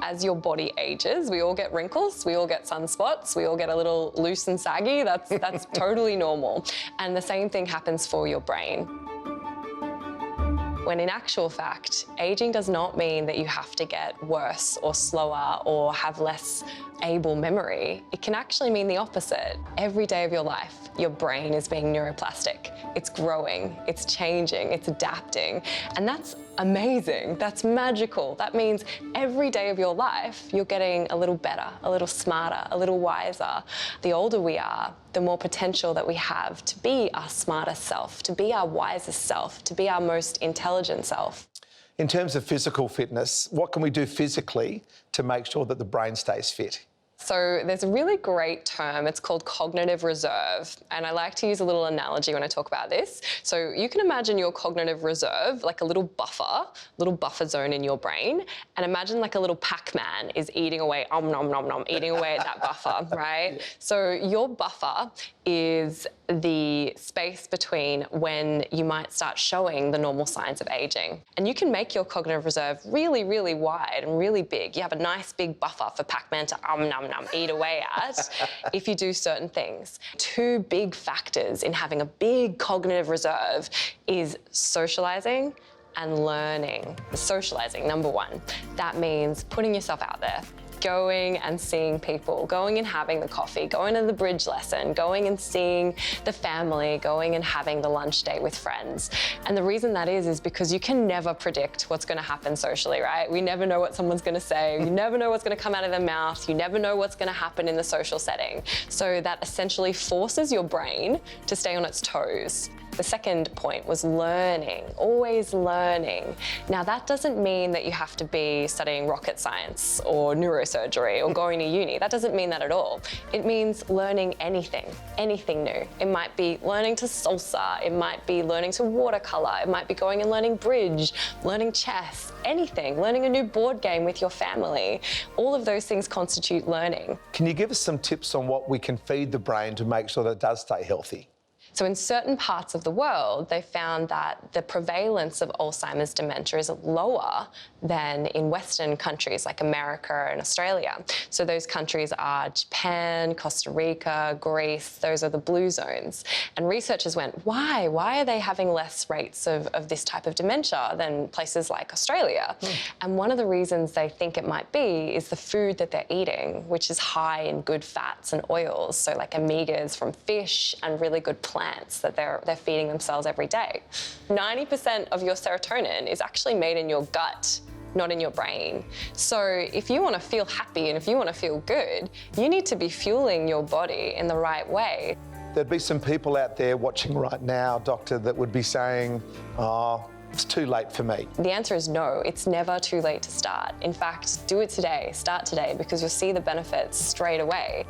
as your body ages, we all get wrinkles, we all get sunspots, we all get a little loose and saggy. That's totally normal. And the same thing happens for your brain. When in actual fact, aging does not mean that you have to get worse or slower or have less able memory. It can actually mean the opposite. Every day of your life, your brain is being neuroplastic. It's growing, it's changing, it's adapting, and that's amazing. That's magical. That means every day of your life, you're getting a little better, a little smarter, a little wiser. The older we are, the more potential that we have to be our smarter self, to be our wisest self, to be our most intelligent self. In terms of physical fitness, what can we do physically to make sure that the brain stays fit? So there's a really great term, it's called cognitive reserve, and I like to use a little analogy when I talk about this. So you can imagine your cognitive reserve like a little buffer zone in your brain, and imagine like a little Pac-Man is eating away, nom nom nom, eating away at that buffer, right? Yeah. So your buffer is the space between when you might start showing the normal signs of aging. And you can make your cognitive reserve really, really wide and really big. You have a nice big buffer for Pac-Man to nom nom eat away at if you do certain things. Two big factors in having a big cognitive reserve is socializing and learning. Socializing, number one. That means putting yourself out there. Going and seeing people, going and having the coffee, going to the bridge lesson, going and seeing the family, going and having the lunch date with friends. And the reason that is because you can never predict what's going to happen socially, right? We never know what someone's going to say. You never know what's going to come out of their mouth. You never know what's going to happen in the social setting. So that essentially forces your brain to stay on its toes. The second point was learning, always learning. Now that doesn't mean that you have to be studying rocket science or neurosurgery or going to uni. That doesn't mean that at all. It means learning anything new. It might be learning to salsa, it might be learning to watercolor, it might be going and learning bridge, learning chess, anything, learning a new board game with your family. All of those things constitute learning. Can you give us some tips on what we can feed the brain to make sure that it does stay healthy? So in certain parts of the world, they found that the prevalence of Alzheimer's dementia is lower than in Western countries like America and Australia. So those countries are Japan, Costa Rica, Greece, those are the blue zones. And researchers went, why? Why are they having less rates of this type of dementia than places like Australia? And one of the reasons they think it might be is the food that they're eating, which is high in good fats and oils, so like omegas from fish and really good plants that they're feeding themselves every day. 90% of your serotonin is actually made in your gut, not in your brain. So if you want to feel happy and if you want to feel good, you need to be fueling your body in the right way. There'd be some people out there watching right now, Doctor, that would be saying, oh, it's too late for me. The answer is no, it's never too late to start. In fact, do it today, start today, because you'll see the benefits straight away.